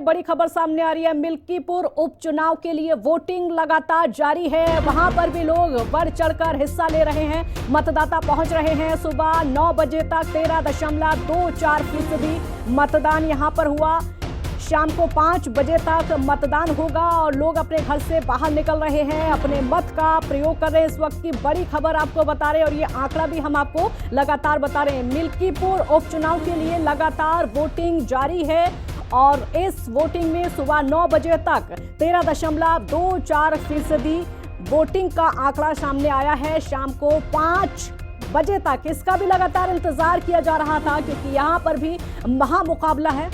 बड़ी खबर सामने आ रही है। मिल्कीपुर उपचुनाव के लिए वोटिंग लगातार जारी है। वहां पर भी लोग बढ़ चढ़कर हिस्सा ले रहे हैं, मतदाता पहुंच रहे हैं। सुबह 9 बजे तक 13.24% मतदान यहां पर हुआ। शाम को 5 बजे तक मतदान होगा और लोग अपने घर से बाहर निकल रहे हैं, अपने मत का प्रयोग कर रहे हैं। इस वक्त की बड़ी खबर आपको बता रहे हैं और ये आंकड़ा भी हम आपको लगातार बता रहे हैं। मिल्कीपुर उपचुनाव के लिए लगातार वोटिंग जारी है और इस वोटिंग में सुबह 9 बजे तक 13.24% वोटिंग का आंकड़ा सामने आया है। शाम को 5 बजे तक इसका भी लगातार इंतजार किया जा रहा था क्योंकि यहां पर भी महामुकाबला है।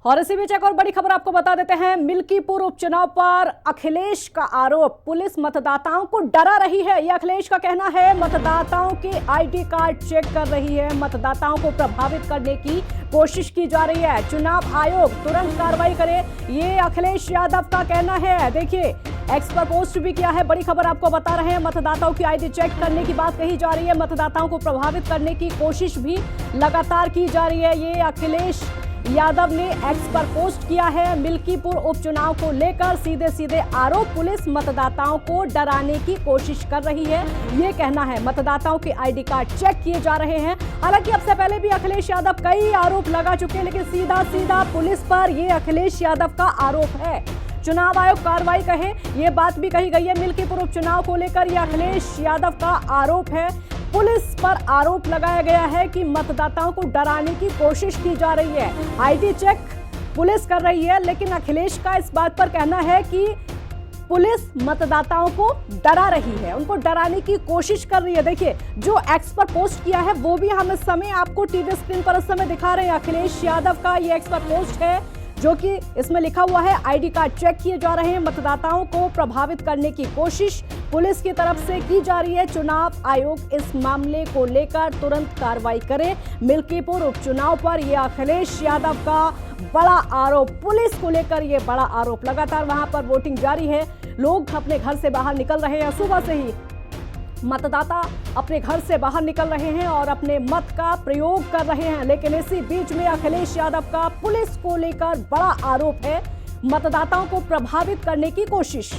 और इसी बीच एक और बड़ी खबर आपको बता देते हैं। मिल्कीपुर उपचुनाव पर अखिलेश का आरोप, पुलिस मतदाताओं को डरा रही है, यह अखिलेश का कहना है। मतदाताओं के आईडी कार्ड चेक कर रही है, मतदाताओं को प्रभावित करने की कोशिश की जा रही है। चुनाव आयोग तुरंत कार्रवाई करे, ये अखिलेश यादव का कहना है। देखिए एक्स पर पोस्ट भी किया है। बड़ी खबर आपको बता रहे हैं, मतदाताओं की आईडी चेक करने की बात कही जा रही है, मतदाताओं को प्रभावित करने की कोशिश भी लगातार की जा रही है। ये अखिलेश यादव ने एक्स पर पोस्ट किया है। मिल्कीपुर उपचुनाव को लेकर सीधे सीधे आरोप, पुलिस मतदाताओं को डराने की कोशिश कर रही है, ये कहना है। मतदाताओं के आईडी कार्ड चेक किए जा रहे हैं। हालांकि अब से पहले भी अखिलेश यादव कई आरोप लगा चुके हैं, लेकिन सीधा सीधा पुलिस पर ये अखिलेश यादव का आरोप है। चुनाव आयोग कार्रवाई कहे, ये बात भी कही गई है। मिल्कीपुर उपचुनाव को लेकर ये अखिलेश यादव का आरोप है। पुलिस पर आरोप लगाया गया है कि मतदाताओं को डराने की कोशिश की जा रही है। आईडी चेक पुलिस कर रही है, लेकिन अखिलेश का इस बात पर कहना है कि पुलिस मतदाताओं को डरा रही है, उनको डराने की कोशिश कर रही है। देखिए जो एक्स पर पोस्ट किया है वो भी हम इस समय आपको टीवी स्क्रीन पर इस समय दिखा रहे हैं। अखिलेश यादव का ये एक्स पर पोस्ट है जो कि इसमें लिखा हुआ है आईडी कार्ड चेक किए जा रहे हैं, मतदाताओं को प्रभावित करने की कोशिश पुलिस की तरफ से की जा रही है। चुनाव आयोग इस मामले को लेकर तुरंत कार्रवाई करे। मिल्कीपुर उपचुनाव पर यह अखिलेश यादव का बड़ा आरोप, पुलिस को लेकर यह बड़ा आरोप। लगातार वहां पर वोटिंग जारी है, लोग अपने घर से बाहर निकल रहे हैं। सुबह से ही मतदाता अपने घर से बाहर निकल रहे हैं और अपने मत का प्रयोग कर रहे हैं, लेकिन इसी बीच में अखिलेश यादव का पुलिस को लेकर बड़ा आरोप है, मतदाताओं को प्रभावित करने की कोशिश।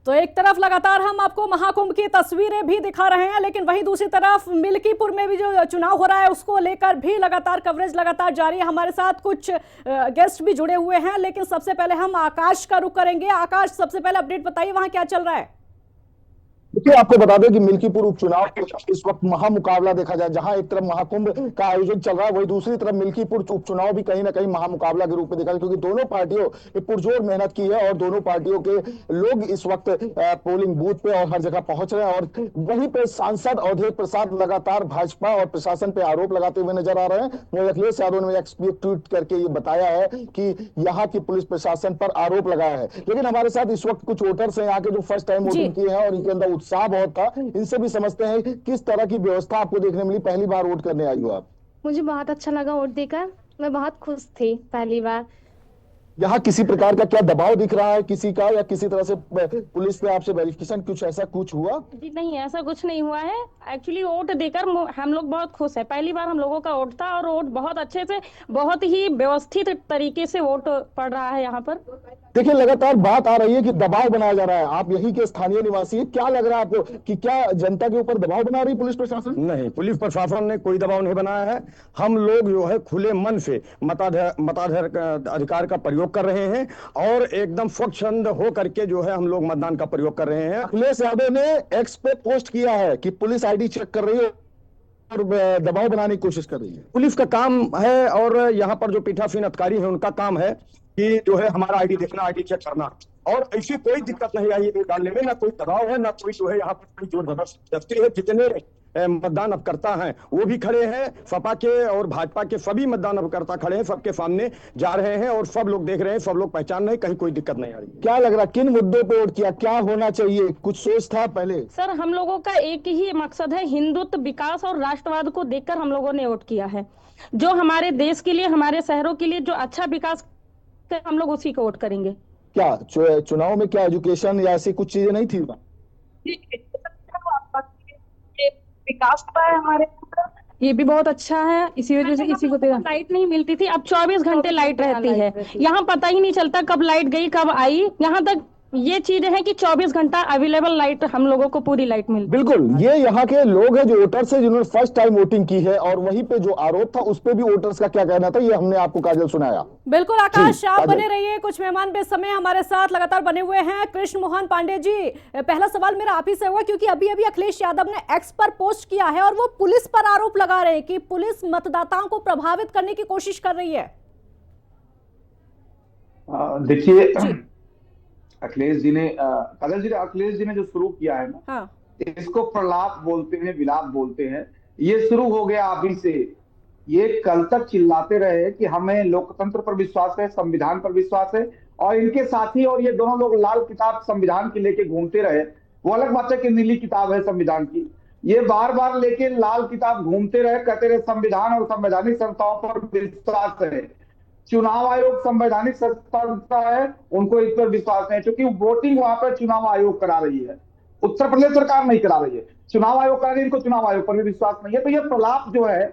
तो एक तरफ लगातार हम आपको महाकुंभ की तस्वीरें भी दिखा रहे हैं, लेकिन वहीं दूसरी तरफ मिल्कीपुर में भी जो चुनाव हो रहा है उसको लेकर भी लगातार कवरेज लगातार जारी है। हमारे साथ कुछ गेस्ट भी जुड़े हुए हैं, लेकिन सबसे पहले हम आकाश का रुख करेंगे। आकाश, सबसे पहले अपडेट बताइए, वहां क्या चल रहा है? देखिए आपको बता दें कि मिल्कीपुर उपचुनाव इस वक्त महामुकाबला देखा जाए। जहां एक तरफ महाकुंभ का आयोजन चल रहा है, वही दूसरी तरफ मिल्कीपुर उपचुनाव भी कहीं ना कहीं महामुकाबला के रूप में देखा जाए, क्योंकि दोनों पार्टियों ने पुरजोर मेहनत की है और दोनों पार्टियों के लोग इस वक्त पोलिंग बूथ पे और हर जगह पहुंच रहे हैं। और वहीं पे सांसद अवधेश प्रसाद लगातार भाजपा और प्रशासन पे आरोप लगाते हुए नजर आ रहे हैं। अखिलेश यादव ने ट्वीट करके ये बताया है कि यहाँ की पुलिस प्रशासन पर आरोप लगाया है। लेकिन हमारे साथ इस वक्त कुछ वोटर्स हैं यहाँ के जो फर्स्ट टाइम वोटिंग किए हैं और इनके अंदर उत्साह बहुत था। इनसे भी समझते हैं किस तरह की व्यवस्था आपको देखने मिली। पहली बार वोट करने आई हो आप? मुझे बहुत अच्छा लगा वोट देकर, मैं बहुत खुश थी पहली बार। यहाँ किसी प्रकार का क्या दबाव दिख रहा है किसी का, या किसी तरह से पुलिस ने आपसे वेरिफिकेशन कुछ ऐसा कुछ हुआ? जी नहीं, ऐसा कुछ नहीं हुआ है। एक्चुअली वोट देकर हम लोग बहुत खुश है। पहली बार हम लोगों का वोट था और वोट बहुत अच्छे से, बहुत ही व्यवस्थित तरीके से वोट पड़ रहा है यहाँ पर। देखिए लगातार बात आ रही है कि दबाव बनाया जा रहा है। आप यहीं के स्थानीय निवासी हैं, क्या लग रहा है आपको कि क्या जनता के ऊपर दबाव बना रही पुलिस प्रशासन? नहीं, पुलिस प्रशासन ने कोई दबाव नहीं बनाया है। हम लोग जो है खुले मन से मताधिकार का प्रयोग प्रयोग कर रहे हैं और एकदम स्वच्छंद हो करके जो है हम लोग मतदान का प्रयोग कर रहे हैं। अखिलेश यादव ने एक्स पे पोस्ट किया है कि पुलिस आईडी चेक कर रही है और दबाव बनाने की कोशिश कर रही है। पुलिस का काम है और यहाँ पर जो पीठासीन अधिकारी है उनका काम है कि जो है हमारा आईडी देखना, आईडी चेक करना, और ऐसी कोई दिक्कत नहीं आई है डालने में, ना कोई दबाव है, ना कोई जो है यहाँ पर कोई जोर जबरदस्ती है। जितने मतदान अभिकर्ता हैं वो भी खड़े हैं, सपा के और भाजपा के सभी मतदान अभिकर्ता खड़े हैं, सबके सामने जा रहे हैं और सब लोग देख रहे हैं, सब लोग पहचान रहे हैं, कहीं कोई दिक्कत नहीं आ रही। क्या लग रहा है किन मुद्दों पे वोट किया, क्या होना चाहिए, कुछ सोच था पहले? सर हम लोगों का एक ही मकसद है, हिंदुत्व, विकास और राष्ट्रवाद को देखकर हम लोगों ने वोट किया है। जो हमारे देश के लिए, हमारे शहरों के लिए जो अच्छा विकास करे, हम लोग उसी को वोट करेंगे। क्या चुनाव में क्या एजुकेशन या ऐसी कुछ चीजें नहीं थी? विकास हुआ है हमारे, ये भी बहुत अच्छा है। इसी वजह से इसी को लाइट नहीं मिलती थी, अब 24 घंटे लाइट रहती है। यहाँ पता ही नहीं चलता कब लाइट गई कब आई। यहाँ तक ये चीज है कि 24 घंटा अवेलेबल लाइट, हम लोगों को पूरी लाइट मिलती है। बिल्कुल, ये यहाँ के लोग हैं जो वोटर्स हैं जिन्होंने फर्स्ट टाइम वोटिंग की है, और वहीं पे जो आरोप था उस पे भी वोटर्स का क्या कहना था, ये हमने आपको काजल सुनाया। बिल्कुल आकाश, आप काजल। बने रहिए, कुछ मेहमान इस समय हमारे साथ लगातार बने हुए हैं। कृष्ण मोहन पांडे जी, पहला सवाल मेरा आप ही से होगा, क्योंकि अभी अभी अखिलेश यादव ने एक्स पर पोस्ट किया है और वो पुलिस पर आरोप लगा रहे हैं कि पुलिस मतदाताओं को प्रभावित करने की कोशिश कर रही है। देखिए, अखिलेश जी ने अखिलेश जी ने जो शुरू किया है ना, हाँ। इसको प्रलाप बोलते हैं, विलाप बोलते हैं। ये शुरू हो गया अभी से। ये कल तक चिल्लाते रहे कि हमें लोकतंत्र पर विश्वास है, संविधान पर विश्वास है, और इनके साथी और ये दोनों लोग लाल किताब संविधान की लेके घूमते रहे। वो अलग बात है कि नीली किताब है संविधान की, ये बार बार लेके लाल किताब घूमते रहे, कहते रहे संविधान और संवैधानिक संस्थाओं पर विश्वास है। चुनाव आयोग संवैधानिक संस्था है, उनको इस पर विश्वास नहीं, क्योंकि वोटिंग वहां पर चुनाव आयोग करा रही है, उत्तर प्रदेश सरकार नहीं करा रही है, चुनाव आयोग करा रही है, इनको चुनाव आयोग पर भी विश्वास नहीं है। तो ये प्रलाप जो है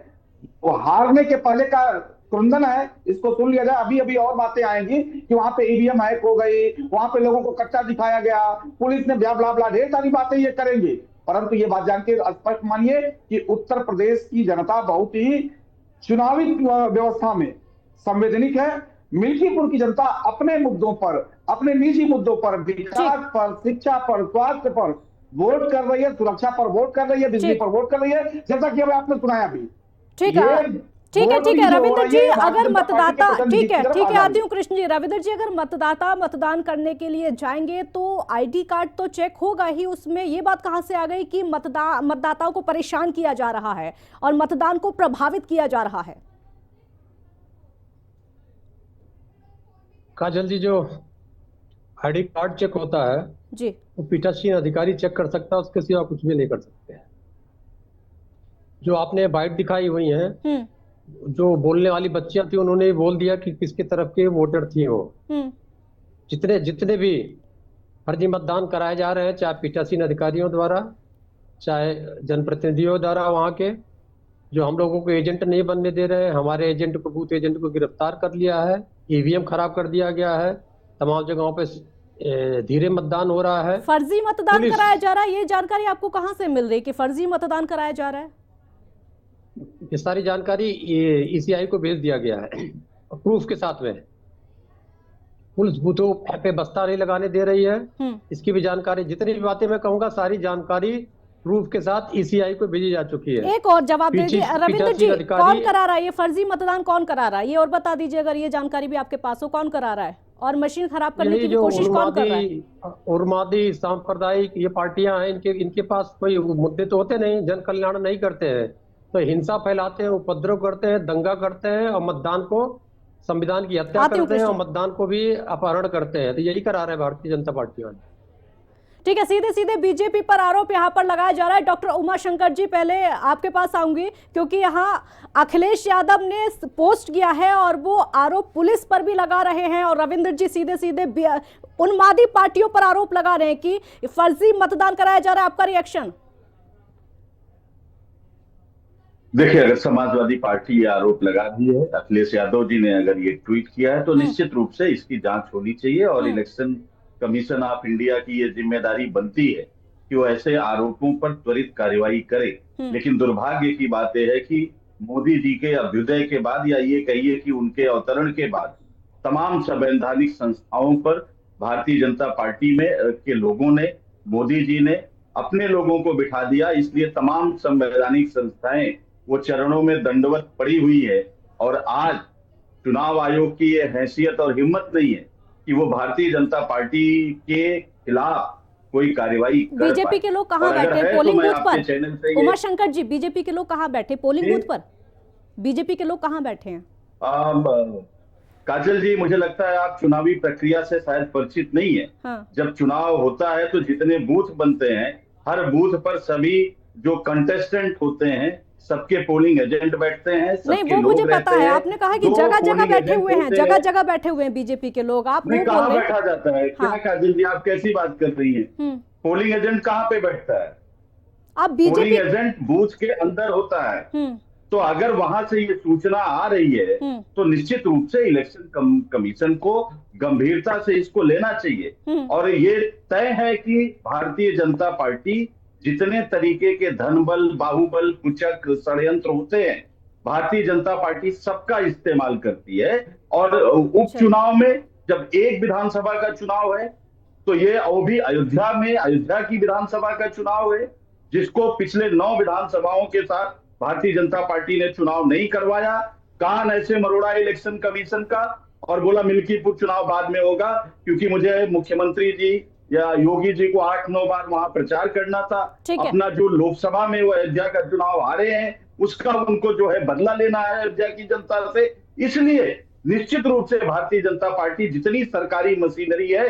वो हारने के पहले का क्रंदन है, इसको सुन लिया जाए। अभी अभी और बातें आएंगी कि वहां पे ईवीएम हैक हो गई, वहां पे लोगों को कच्चा दिखाया गया, पुलिस ने ब्ला ब्ला ब्ला, ढेर सारी बातें ये करेंगे। परंतु ये बात जान के स्पष्ट मानिए कि उत्तर प्रदेश की जनता बहुत ही चुनावी व्यवस्था में संवैधानिक है। मिल्कीपुर की जनता अपने मुद्दों पर, अपने निजी मुद्दों पर, विकास पर, शिक्षा पर, स्वास्थ्य पर वोट कर रही है, सुरक्षा पर वोट कर रही है, बिजली पर वोट कर रही है, जैसा कि अभी आपने सुनाया भी। ठीक है रविंद्र जी, अगर मतदाता, ठीक है आती हूँ कृष्ण जी। रविंद्र जी, अगर मतदाता मतदान करने के लिए जाएंगे तो आईडी कार्ड तो चेक होगा ही, उसमें ये बात कहाँ से आ गई कि मतदाताओं को परेशान किया जा रहा है और मतदान को प्रभावित किया जा रहा है? काजल जी, जो आईडी कार्ड चेक होता है जी, वो पीठासीन अधिकारी चेक कर सकता है, उसके सिवा कुछ भी नहीं कर सकते हैं। जो आपने बाइट दिखाई हुई है, जो बोलने वाली बच्चियां थी, उन्होंने बोल दिया कि किसके तरफ के वोटर थी वो। जितने भी फर्जी मतदान कराए जा रहे हैं, चाहे पीठासीन अधिकारियों द्वारा, चाहे जनप्रतिनिधियों द्वारा, वहाँ के जो हम लोगों को एजेंट नहीं बनने दे रहे हैं, हमारे एजेंट को, बूथ एजेंट को गिरफ्तार कर लिया है, ईवीएम खराब कर दिया गया है, तमाम जगहों पे धीरे मतदान हो रहा है, फर्जी मतदान कराया जा रहा है। ये जानकारी आपको कहाँ से मिल रही है कि फर्जी मतदान कराया जा रहा है? ये सारी जानकारी ईसीआई को भेज दिया गया है प्रूफ के साथ में। पुलिस बूथों पे बस्ता नहीं लगाने दे रही है, इसकी भी जानकारी, जितनी भी बातें मैं कहूंगा सारी जानकारी प्रूफ के साथ ईसीआई को भेजी जा चुकी है। एक और जवाब दे दीजिए रविंद्र जी, कौन करा रहा है ये फर्जी मतदान, कौन करा रहा है ये और बता दीजिए, अगर ये जानकारी भी आपके पास हो, कौन करा रहा है और मशीन खराब करने की कोशिश कौन कर रहा है? उर्मादी सांप्रदायिक ये पार्टियां हैं, इनके पास कोई मुद्दे तो होते नहीं, जन कल्याण नहीं करते हैं, तो हिंसा फैलाते हैं, उपद्रव करते हैं, दंगा करते हैं और मतदान को, संविधान की हत्या करते हैं और मतदान को भी अपहरण करते हैं। तो यही करा रहे हैं भारतीय जनता पार्टी वाले। ठीक है, सीधे सीधे बीजेपी पर आरोप यहाँ पर लगाया जा रहा है। डॉक्टर उमाशंकर जी, पहले आपके पास आऊंगी, क्योंकि यहाँ अखिलेश यादव ने पोस्ट किया है और वो आरोप पुलिस पर भी लगा रहे हैं, और रविंद्र जी सीधे सीधे उन्मादी पार्टियों पर आरोप लगा रहे हैं कि फर्जी मतदान कराया जा रहा है। आपका रिएक्शन? देखिए, अगर समाजवादी पार्टी ये आरोप लगा रही है, अखिलेश यादव जी ने अगर ये ट्वीट किया है, तो निश्चित रूप से इसकी जांच होनी चाहिए और इलेक्शन कमीशन ऑफ इंडिया की ये जिम्मेदारी बनती है कि वो ऐसे आरोपों पर त्वरित कार्रवाई करे। लेकिन दुर्भाग्य की बात यह है कि मोदी जी के अभ्युदय के बाद, या ये कहिए कि उनके अवतरण के बाद, तमाम संवैधानिक संस्थाओं पर भारतीय जनता पार्टी में के लोगों ने, मोदी जी ने अपने लोगों को बिठा दिया। इसलिए तमाम संवैधानिक संस्थाएं वो चरणों में दंडवत पड़ी हुई है। और आज चुनाव आयोग की ये हैसियत और हिम्मत नहीं है कि वो भारतीय जनता पार्टी के खिलाफ कोई कार्रवाई कर पाए। बीजेपी के लोग कहाँ बैठे पोलिंग बूथ पर? उमाशंकर जी, बीजेपी के लोग कहाँ बैठे पोलिंग बूथ पर? बीजेपी के लोग कहाँ बैठे हैं? काजल जी, मुझे लगता है आप चुनावी प्रक्रिया से शायद परिचित नहीं है। हाँ। जब चुनाव होता है तो जितने बूथ बनते हैं, हर बूथ पर सभी जो कंटेस्टेंट होते हैं सबके पोलिंग एजेंट बैठते हैं। नहीं, वो मुझे पता है। आपने कहा कि जगह जगह बैठे हुए हैं, जगह जगह बैठे हुए हैं बीजेपी के लोग। आप नहीं, कहाँ बैठा जाता है? हाँ। क्या काजल जी, आप कैसी बात कर रही हैं? पोलिंग एजेंट कहाँ पे बैठता है? आप बीजेपी पोलिंग एजेंट बूथ के अंदर होता है। तो अगर वहां से ये सूचना आ रही है तो निश्चित रूप से इलेक्शन कमीशन को गंभीरता से इसको लेना चाहिए। और ये तय है कि भारतीय जनता पार्टी जितने तरीके के धनबल, बाहुबल, कुचक, षड्यंत्र होते हैं, भारतीय जनता पार्टी सबका इस्तेमाल करती है। और उपचुनाव में जब एक विधानसभा का चुनाव है तो ये वो भी अयोध्या में, अयोध्या की विधानसभा का चुनाव है, जिसको पिछले 9 विधानसभाओं के साथ भारतीय जनता पार्टी ने चुनाव नहीं करवाया। कान ऐसे मरोड़ा इलेक्शन कमीशन का और बोला मिल्कीपुर चुनाव बाद में होगा, क्योंकि मुझे मुख्यमंत्री जी या योगी जी को 8-9 बार वहां प्रचार करना था। अपना जो लोकसभा में वो अयोध्या का चुनाव हारे हैं उसका उनको जो है बदला लेना है अयोध्या की जनता से। इसलिए निश्चित रूप से भारतीय जनता पार्टी जितनी सरकारी मशीनरी है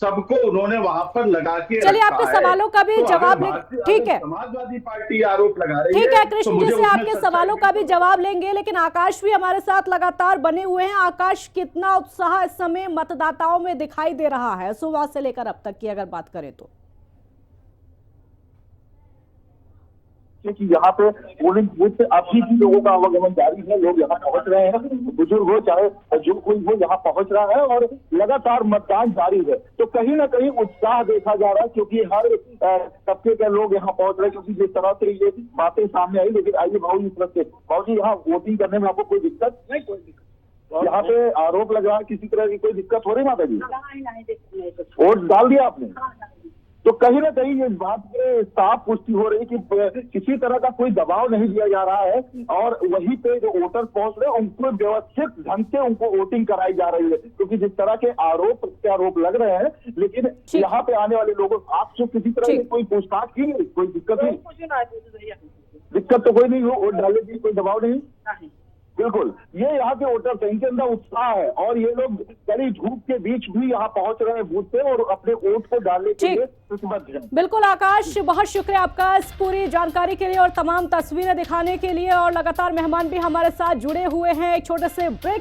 सबको उन्होंने वहां पर लगा के चलिए आपके सवालों का भी जवाब ठीक है। समाजवादी पार्टी आरोप लगा रही है। ठीक है, कृष्ण जी से आपके सवालों का भी जवाब लेंगे, लेकिन आकाश भी हमारे साथ लगातार बने हुए हैं। आकाश, कितना उत्साह इस समय मतदाताओं में दिखाई दे रहा है सुबह से लेकर अब तक की अगर बात करें तो? क्योंकि यहाँ पे पोलिंग बूथ से अभी भी लोगों का आवागमन जारी है। लोग यहाँ पहुंच रहे हैं, बुजुर्ग हो चाहे जो कोई हो यहाँ पहुंच रहा है और लगातार मतदान जारी है। तो कहीं ना कहीं उत्साह देखा जा रहा है, क्योंकि हर तबके के लोग यहाँ पहुंच रहे हैं। क्योंकि जिस तरह से ये बातें सामने आई, लेकिन आइए भाऊ इस तरह से, भाऊ जी यहाँ वोटिंग करने में आपको कोई दिक्कत नहीं? कोई दिक्कत यहाँ पे आरोप लग रहा है, किसी तरह की कोई दिक्कत हो रही माता जी? वोट डाल दिया आपने? तो कहीं ना कहीं इस बात पे साफ पुष्टि हो रही कि किसी तरह का कोई दबाव नहीं दिया जा रहा है और वहीं पे जो वोटर पहुंच रहे हैं उनको व्यवस्थित ढंग से उनको वोटिंग कराई जा रही है। क्योंकि जिस तरह के आरोप लग रहे हैं, लेकिन यहाँ पे आने वाले लोगों आपसे किसी तरह की कोई पूछताछ की नहीं, कोई दिक्कत नहीं? दिक्कत तो कोई नहीं हो, वोट डालने की कोई दबाव नहीं? बिल्कुल, ये यहाँ के वोटर्स हैं, इनके अंदर उत्साह है और ये लोग कड़ी धूप के बीच भी यहाँ पहुंच रहे हैं बूथ पे और अपने वोट को डालने के लिए प्रतिबद्ध हैं। बिल्कुल आकाश, बहुत शुक्रिया आपका इस पूरी जानकारी के लिए और तमाम तस्वीरें दिखाने के लिए। और लगातार मेहमान भी हमारे साथ जुड़े हुए हैं। एक छोटे से ब्रेक